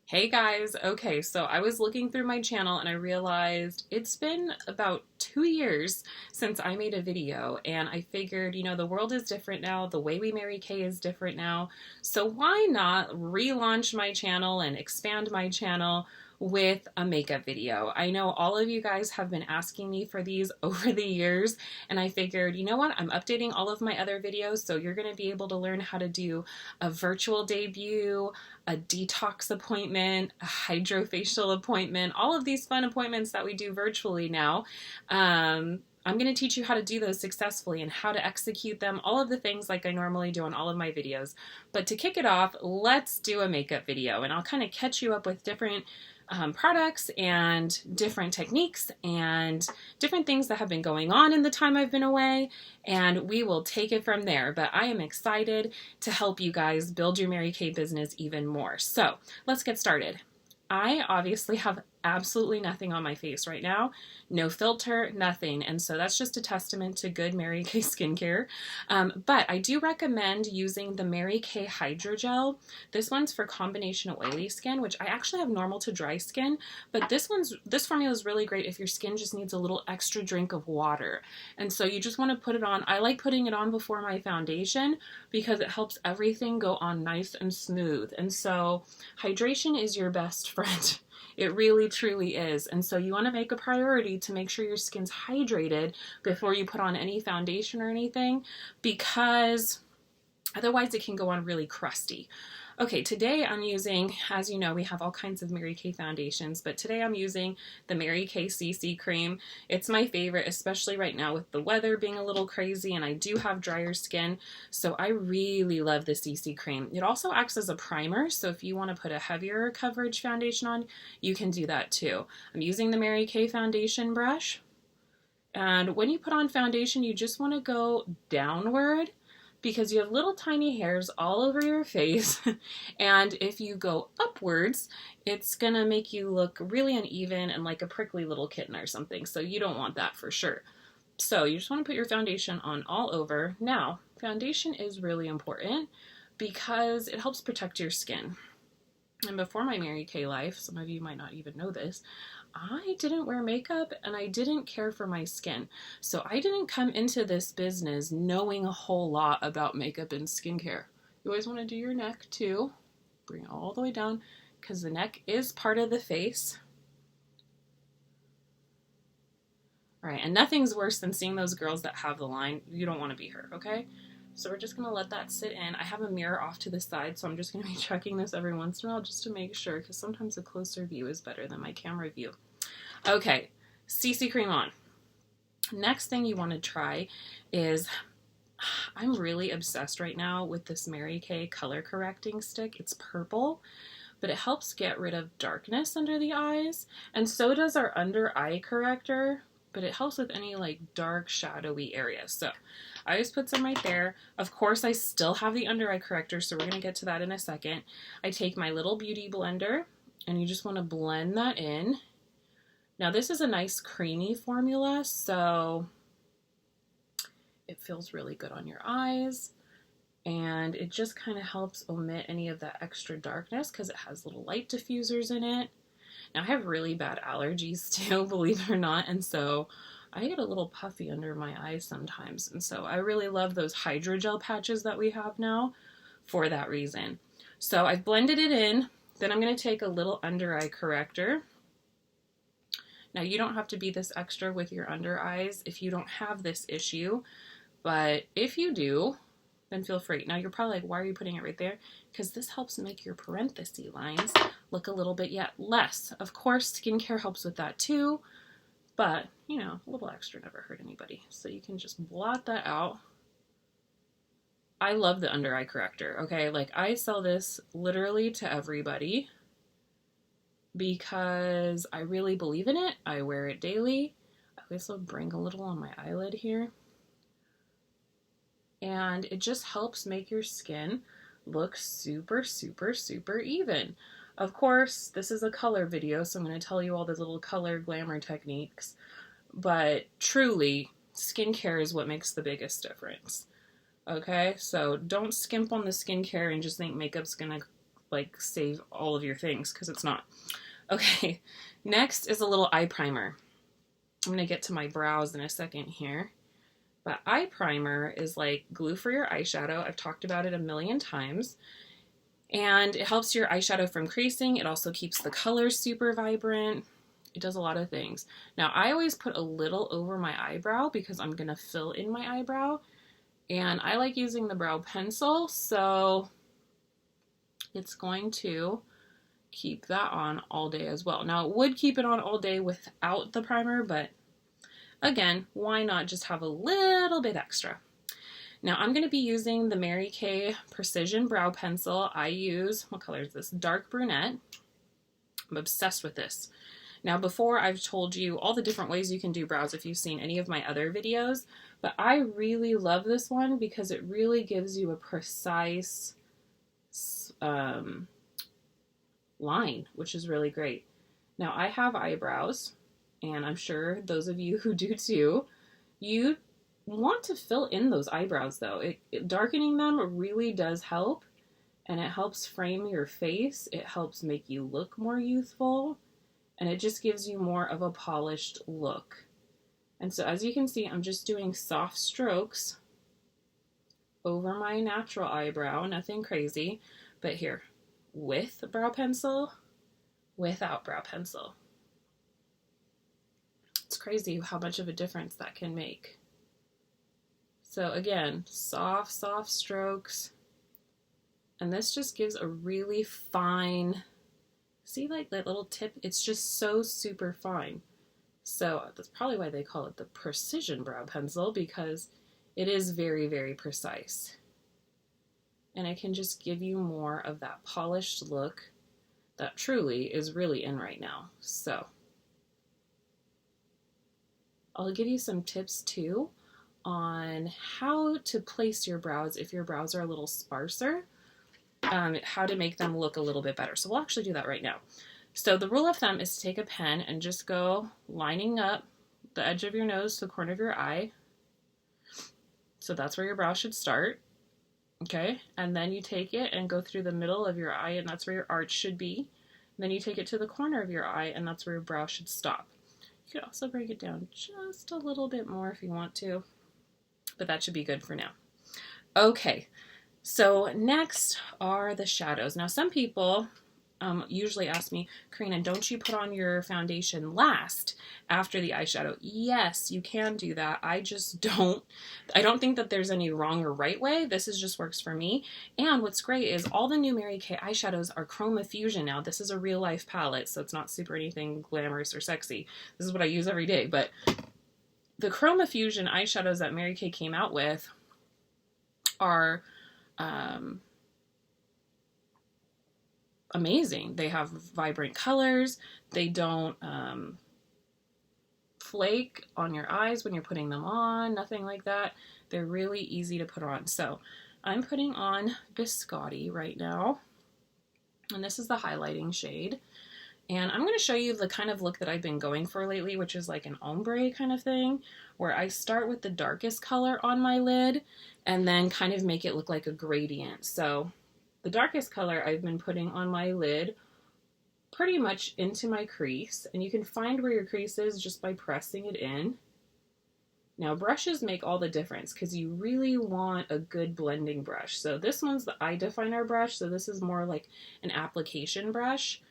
Hey guys, okay, so I was looking through my channel and I realized it's been about 2 years since I made a video, and I figured, the world is different now, the way we Mary Kay is different now, so why not relaunch my channel and expand my channel with a makeup video? I know all of you guys have been asking me for these over the years, and I figured, you know what, I'm updating all of my other videos, so you're going to be able to learn how to do a virtual debut, a detox appointment, a hydrofacial appointment, all of these fun appointments that we do virtually now. I'm going to teach you how to do those successfully and how to execute them, all of the things like I normally do on all of my videos. But to kick it off, let's do a makeup video, and I'll kind of catch you up with different products and different techniques and different things that have been going on in the time I've been away, and we will take it from there. But I am excited to help you guys build your Mary Kay business even more. So let's get started. I obviously have absolutely nothing on my face right now, no filter, nothing, and so that's just a testament to good Mary Kay skincare. But I do recommend using the Mary Kay Hydrogel. This one's for combination oily skin, which I actually have normal to dry skin, but this formula is really great if your skin just needs a little extra drink of water. And so you just want to put it on. I like putting it on before my foundation because it helps everything go on nice and smooth. And so hydration is your best friend. It really, truly is. And so you want to make a priority to make sure your skin's hydrated before you put on any foundation or anything, because otherwise it can go on really crusty. Okay, today I'm using, as you know, we have all kinds of Mary Kay foundations, but today I'm using the Mary Kay CC cream. It's my favorite, especially right now with the weather being a little crazy, and I do have drier skin, so I really love the CC cream. It also acts as a primer, so if you want to put a heavier coverage foundation on, you can do that too. I'm using the Mary Kay foundation brush, and when you put on foundation, you just want to go downward, because you have little tiny hairs all over your face, and if you go upwards, it's gonna make you look really uneven and like a prickly little kitten or something, so you don't want that for sure. So you just want to put your foundation on all over. Now, foundation is really important because it helps protect your skin. And before my Mary Kay life, some of you might not even know this, I didn't wear makeup and I didn't care for my skin. So I didn't come into this business knowing a whole lot about makeup and skincare. You always want to do your neck too. Bring it all the way down because the neck is part of the face. All right, and nothing's worse than seeing those girls that have the line. You don't want to be her, okay? So we're just going to let that sit in. I have a mirror off to the side, so I'm just going to be checking this every once in a while just to make sure, because sometimes a closer view is better than my camera view. Okay, CC cream on. Next thing you want to try is, I'm really obsessed right now with this Mary Kay color correcting stick. It's purple, but it helps get rid of darkness under the eyes, and so does our under eye corrector, but it helps with any like dark shadowy areas. So I just put some right there. Of course, I still have the under eye corrector, so we're going to get to that in a second. I take my little beauty blender, and you just want to blend that in. Now this is a nice creamy formula, so it feels really good on your eyes, and it just kind of helps omit any of that extra darkness because it has little light diffusers in it. Now I have really bad allergies too, believe it or not, and so I get a little puffy under my eyes sometimes, and so I really love those hydrogel patches that we have now for that reason. So I've blended it in. Then I'm going to take a little under eye corrector. Now you don't have to be this extra with your under eyes if you don't have this issue, but if you do, then feel free. Now you're probably like, why are you putting it right there? Because this helps make your parenthesis lines look a little bit yet less. Of course, skincare helps with that too, but a little extra never hurt anybody. So you can just blot that out. I love the under eye corrector, okay? Like I sell this literally to everybody because I really believe in it. I wear it daily. I also bring a little on my eyelid here. And it just helps make your skin look super, super, super even. Of course, this is a color video, so I'm going to tell you all the little color glamour techniques. But truly, skincare is what makes the biggest difference. Okay? So don't skimp on the skincare and just think makeup's going to like save all of your things, because it's not. Okay, next is a little eye primer. I'm going to get to my brows in a second here. But eye primer is like glue for your eyeshadow. I've talked about it a million times. And it helps your eyeshadow from creasing. It also keeps the colors super vibrant. It does a lot of things. Now, I always put a little over my eyebrow because I'm going to fill in my eyebrow. And I like using the brow pencil, so it's going to keep that on all day as well. Now, it would keep it on all day without the primer, but again, why not just have a little bit extra? Now, I'm going to be using the Mary Kay Precision Brow Pencil. I use, what color is this? Dark brunette. I'm obsessed with this. Now, before I've told you all the different ways you can do brows if you've seen any of my other videos, but I really love this one because it really gives you a precise line, which is really great. Now, I have eyebrows, and I'm sure those of you who do too, you want to fill in those eyebrows though. Darkening them really does help, and it helps frame your face. It helps make you look more youthful, and it just gives you more of a polished look. And so as you can see, I'm just doing soft strokes over my natural eyebrow, nothing crazy, but here, with brow pencil, without brow pencil. It's crazy how much of a difference that can make. So again, soft, soft strokes. And this just gives a really fine, see like that little tip? It's just so super fine. So that's probably why they call it the Precision Brow Pencil, because it is very, very precise. And it can just give you more of that polished look that truly is really in right now. So I'll give you some tips too on how to place your brows if your brows are a little sparser, how to make them look a little bit better. So we'll actually do that right now. So the rule of thumb is to take a pen and just go lining up the edge of your nose to the corner of your eye. So that's where your brow should start. Okay, and then you take it and go through the middle of your eye, and that's where your arch should be. And then you take it to the corner of your eye, and that's where your brow should stop. You could also break it down just a little bit more if you want to, but that should be good for now. Okay, so next are the shadows. Now, some people usually ask me, Karina, don't you put on your foundation last after the eyeshadow? Yes, you can do that. I just don't. I don't think that there's any wrong or right way. This is just works for me. And what's great is all the new Mary Kay eyeshadows are Chroma Fusion now. This is a real life palette, so it's not super anything glamorous or sexy. This is what I use every day. But the Chroma Fusion eyeshadows that Mary Kay came out with are amazing. They have vibrant colors. They don't flake on your eyes when you're putting them on, nothing like that. They're really easy to put on. So I'm putting on Biscotti right now, and this is the highlighting shade. And I'm going to show you the kind of look that I've been going for lately, which is like an ombre kind of thing, where I start with the darkest color on my lid and then kind of make it look like a gradient. So the darkest color I've been putting on my lid pretty much into my crease, and you can find where your crease is just by pressing it in. Now, brushes make all the difference because you really want a good blending brush. So this one's the eye definer brush, so this is more like an application brush,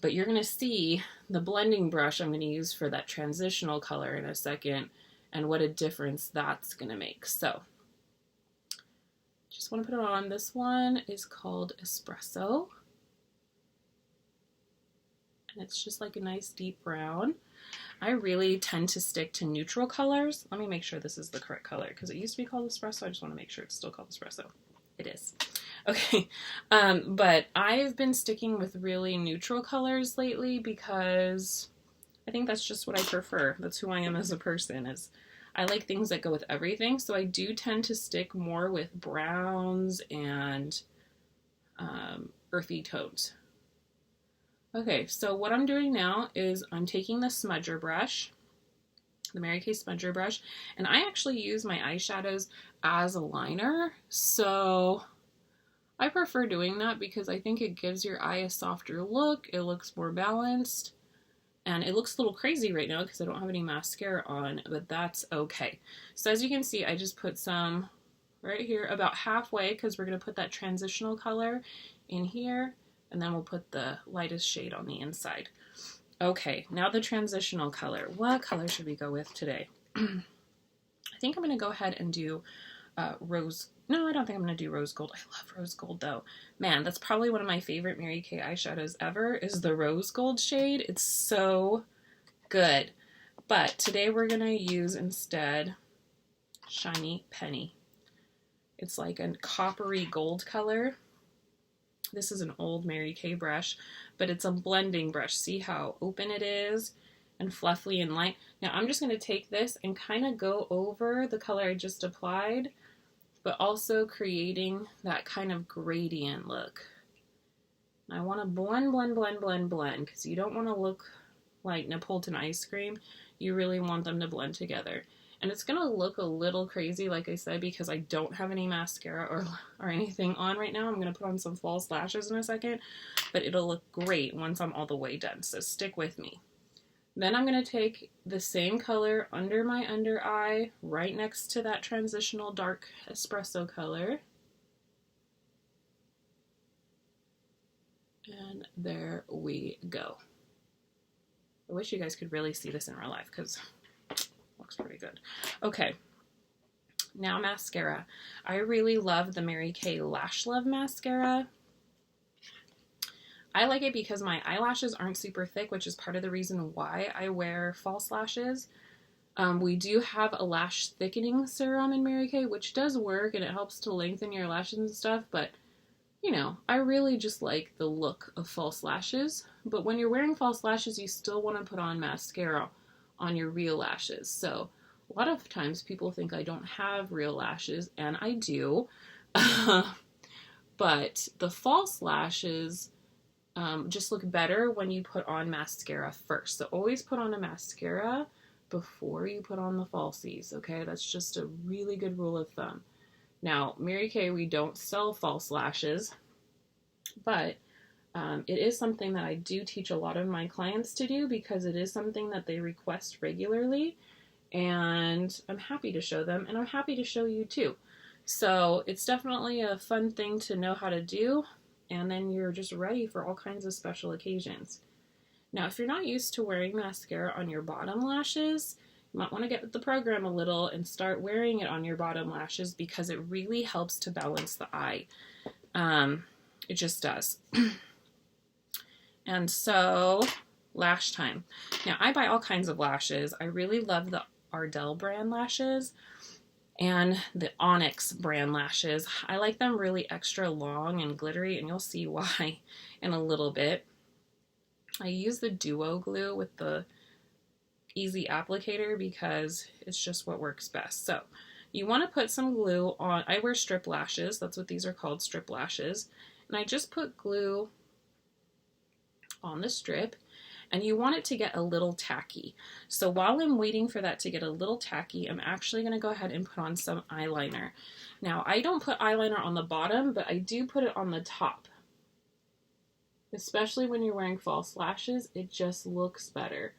but you're going to see the blending brush I'm going to use for that transitional color in a second and what a difference that's going to make. So just want to put it on. This one is called Espresso, and it's just like a nice deep brown. I really tend to stick to neutral colors. Let me make sure this is the correct color because it used to be called Espresso. I just want to make sure it's still called Espresso. It is. Okay, but I've been sticking with really neutral colors lately because I think that's just what I prefer. That's who I am as a person, is I like things that go with everything, so I do tend to stick more with browns and earthy tones. Okay, so what I'm doing now is I'm taking the smudger brush, the Mary Kay smudger brush, and I actually use my eyeshadows as a liner, so I prefer doing that because I think it gives your eye a softer look, it looks more balanced, and it looks a little crazy right now because I don't have any mascara on, but that's okay. So as you can see, I just put some right here about halfway because we're going to put that transitional color in here, and then we'll put the lightest shade on the inside. Okay, now the transitional color. What color should we go with today? I think I'm going to go ahead and do rose. No, I don't think I'm going to do rose gold. I love rose gold though. Man, that's probably one of my favorite Mary Kay eyeshadows ever is the rose gold shade. It's so good. But today we're going to use instead Shiny Penny. It's like a coppery gold color. This is an old Mary Kay brush, but it's a blending brush. See how open it is and fluffy and light. Now I'm just going to take this and kind of go over the color I just applied, but also creating that kind of gradient look. I want to blend, blend, blend, blend, blend, because you don't want to look like Neapolitan ice cream. You really want them to blend together. And it's going to look a little crazy, like I said, because I don't have any mascara or anything on right now. I'm going to put on some false lashes in a second, but it'll look great once I'm all the way done, so stick with me. Then I'm going to take the same color under my under eye, right next to that transitional dark espresso color. And there we go. I wish you guys could really see this in real life because it looks pretty good. Okay, now mascara. I really love the Mary Kay Lash Love mascara. I like it because my eyelashes aren't super thick, which is part of the reason why I wear false lashes. We do have a lash thickening serum in Mary Kay, which does work and it helps to lengthen your lashes and stuff, but you know, I really just like the look of false lashes. But when you're wearing false lashes, you still want to put on mascara on your real lashes. So a lot of times people think I don't have real lashes, and I do. But the false lashes just look better when you put on mascara first. So always put on a mascara before you put on the falsies, okay? That's just a really good rule of thumb. Now, Mary Kay, we don't sell false lashes, but it is something that I do teach a lot of my clients to do because it is something that they request regularly, and I'm happy to show them, and I'm happy to show you too. So it's definitely a fun thing to know how to do, and then you're just ready for all kinds of special occasions. Now, if you're not used to wearing mascara on your bottom lashes, you might want to get with the program a little and start wearing it on your bottom lashes because it really helps to balance the eye. It just does. And so, lash time. Now, I buy all kinds of lashes. I really love the Ardell brand lashes and the Onyx brand lashes. I like them really extra long and glittery, and you'll see why in a little bit. I use the Duo glue with the Easy applicator because it's just what works best. So you want to put some glue on. I wear strip lashes. That's what these are called, strip lashes. And I just put glue on the strip, and you want it to get a little tacky. So while I'm waiting for that to get a little tacky, I'm actually going to go ahead and put on some eyeliner. Now, I don't put eyeliner on the bottom, but I do put it on the top. Especially when you're wearing false lashes, it just looks better.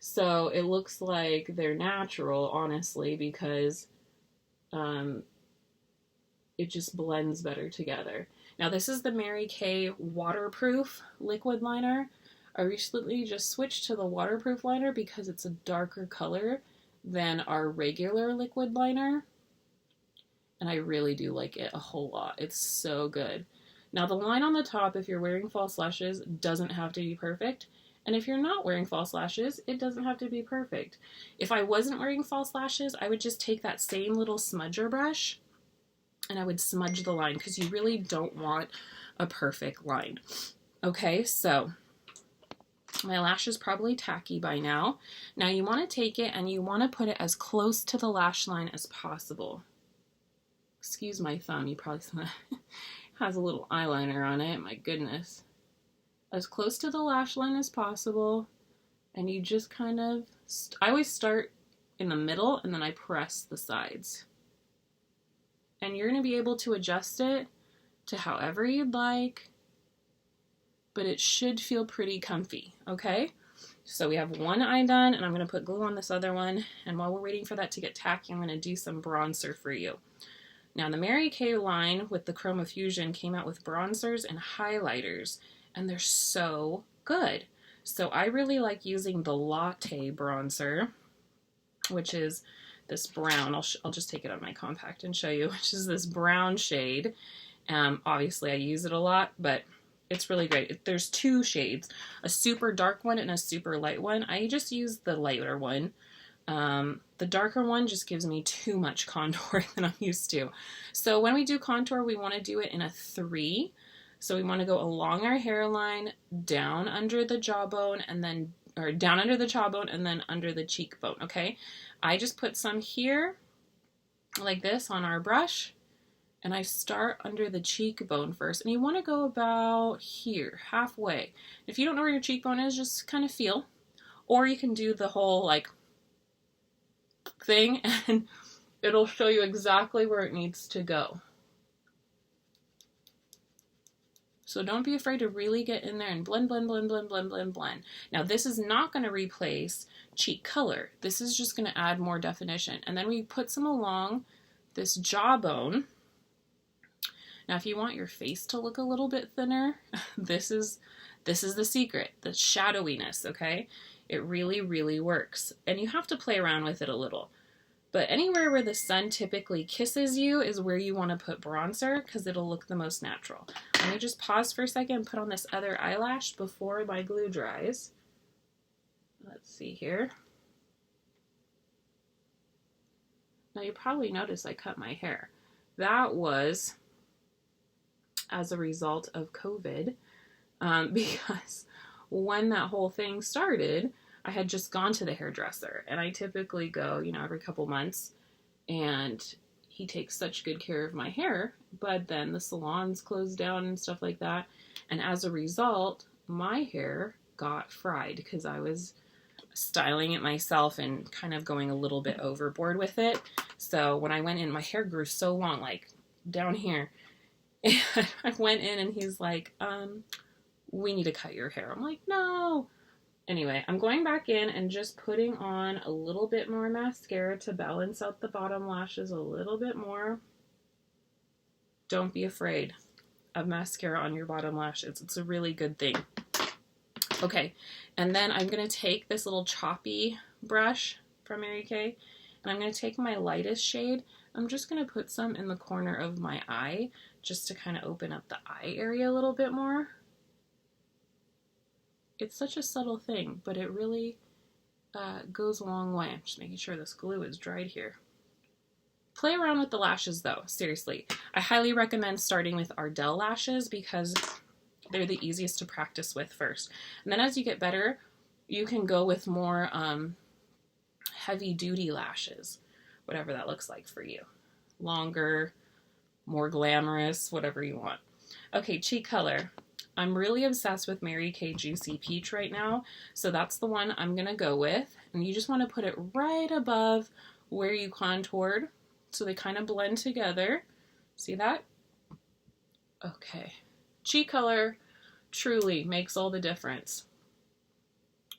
So it looks like they're natural, honestly, because it just blends better together. Now, this is the Mary Kay waterproof liquid liner. I recently just switched to the waterproof liner because it's a darker color than our regular liquid liner. And I really do like it a whole lot. It's so good. Now, the line on the top, if you're wearing false lashes, doesn't have to be perfect. And if you're not wearing false lashes, it doesn't have to be perfect. If I wasn't wearing false lashes, I would just take that same little smudger brush and I would smudge the line because you really don't want a perfect line. Okay, so my lash is probably tacky by now. Now you want to take it and you want to put it as close to the lash line as possible. Excuse my thumb, you probably saw it has a little eyeliner on it, my goodness. As close to the lash line as possible, and you just kind of, I always start in the middle and then I press the sides. And you're going to be able to adjust it to however you'd like, but it should feel pretty comfy, okay? So we have one eye done, and I'm going to put glue on this other one, and while we're waiting for that to get tacky, I'm going to do some bronzer for you. Now, the Mary Kay line with the Chroma Fusion came out with bronzers and highlighters, and they're so good. So I really like using the Latte bronzer, which is this brown. I'll just take it on my compact and show you, which is this brown shade. Obviously, I use it a lot, but it's really great. There's two shades, a super dark one and a super light one. I just use the lighter one. The darker one just gives me too much contour than I'm used to. So when we do contour, we want to do it in a 3. So we want to go along our hairline, down under the jawbone, and then, or down under the jawbone and then under the cheekbone, okay? I just put some here, like this, on our brush, and I start under the cheekbone first. And you want to go about here, halfway. If you don't know where your cheekbone is, just kind of feel. Or you can do the whole, like, thing, and it'll show you exactly where it needs to go. So don't be afraid to really get in there and blend, blend, blend, blend, blend, blend, blend. Now this is not going to replace cheek color. This is just going to add more definition. And then we put some along this jawbone. Now if you want your face to look a little bit thinner, this is the secret, the shadowiness, okay? It really, really works. And you have to play around with it a little. But anywhere where the sun typically kisses you is where you want to put bronzer, because it'll look the most natural. Let me just pause for a second and put on this other eyelash before my glue dries. Let's see here. Now you probably noticed I cut my hair. That was as a result of COVID, because when that whole thing started, I had just gone to the hairdresser, and I typically go, you know, every couple months, and he takes such good care of my hair, but then the salons closed down and stuff like that, and as a result, my hair got fried because I was styling it myself and kind of going a little bit overboard with it. So when I went in, my hair grew so long, like down here, and I went in and he's like, we need to cut your hair. I'm like, no. Anyway, I'm going back in and just putting on a little bit more mascara to balance out the bottom lashes a little bit more. Don't be afraid of mascara on your bottom lashes. It's a really good thing. Okay, and then I'm going to take this little choppy brush from Mary Kay, and I'm going to take my lightest shade. I'm just going to put some in the corner of my eye just to kind of open up the eye area a little bit more. It's such a subtle thing, but it really goes a long way. I'm just making sure this glue is dried here. Play around with the lashes though, seriously. I highly recommend starting with Ardell lashes because they're the easiest to practice with first. And then as you get better, you can go with more heavy duty lashes, whatever that looks like for you. Longer, more glamorous, whatever you want. Okay, cheek color. I'm really obsessed with Mary Kay Juicy Peach right now, so that's the one I'm going to go with. And you just want to put it right above where you contoured, so they kind of blend together. See that? Okay. Cheek color truly makes all the difference.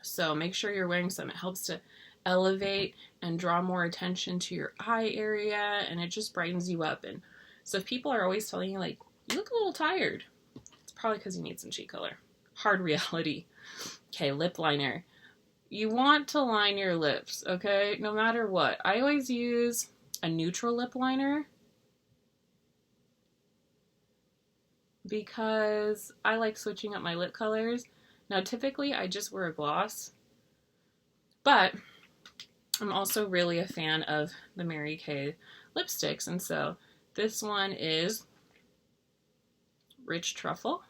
So make sure you're wearing some. It helps to elevate and draw more attention to your eye area, and it just brightens you up. And so if people are always telling you, like, you look a little tired, probably because you need some cheek color. Hard reality. Okay, lip liner. You want to line your lips, okay? No matter what. I always use a neutral lip liner because I like switching up my lip colors. Now, typically, I just wear a gloss, but I'm also really a fan of the Mary Kay lipsticks, and so this one is Rich Truffle.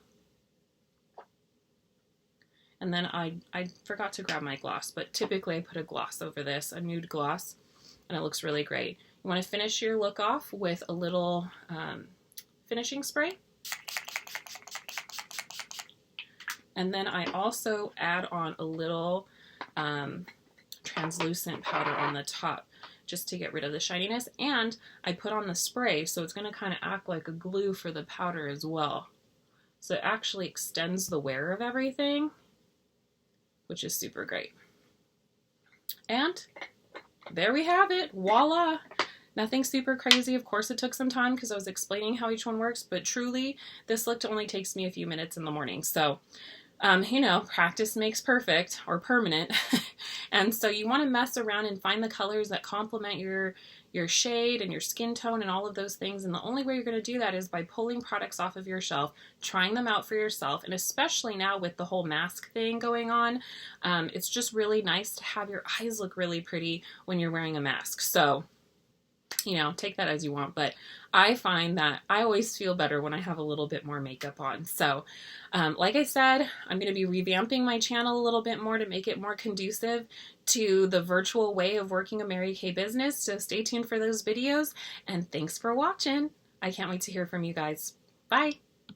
And then I forgot to grab my gloss, but typically I put a gloss over this, a nude gloss, and it looks really great. You want to finish your look off with a little finishing spray. And then I also add on a little translucent powder on the top, just to get rid of the shininess. And I put on the spray, so it's going to kind of act like a glue for the powder as well. So it actually extends the wear of everything, which is super great. And there we have it. Voila! Nothing super crazy. Of course, it took some time because I was explaining how each one works, but truly, this look only takes me a few minutes in the morning. So, you know, practice makes perfect, or permanent. And so you want to mess around and find the colors that complement your shade and your skin tone and all of those things. And the only way you're going to do that is by pulling products off of your shelf, trying them out for yourself. And especially now with the whole mask thing going on, it's just really nice to have your eyes look really pretty when you're wearing a mask. So, you know, take that as you want, but I find that I always feel better when I have a little bit more makeup on. So, like I said, I'm going to be revamping my channel a little bit more to make it more conducive to the virtual way of working a Mary Kay business. So stay tuned for those videos, and thanks for watching. I can't wait to hear from you guys. Bye.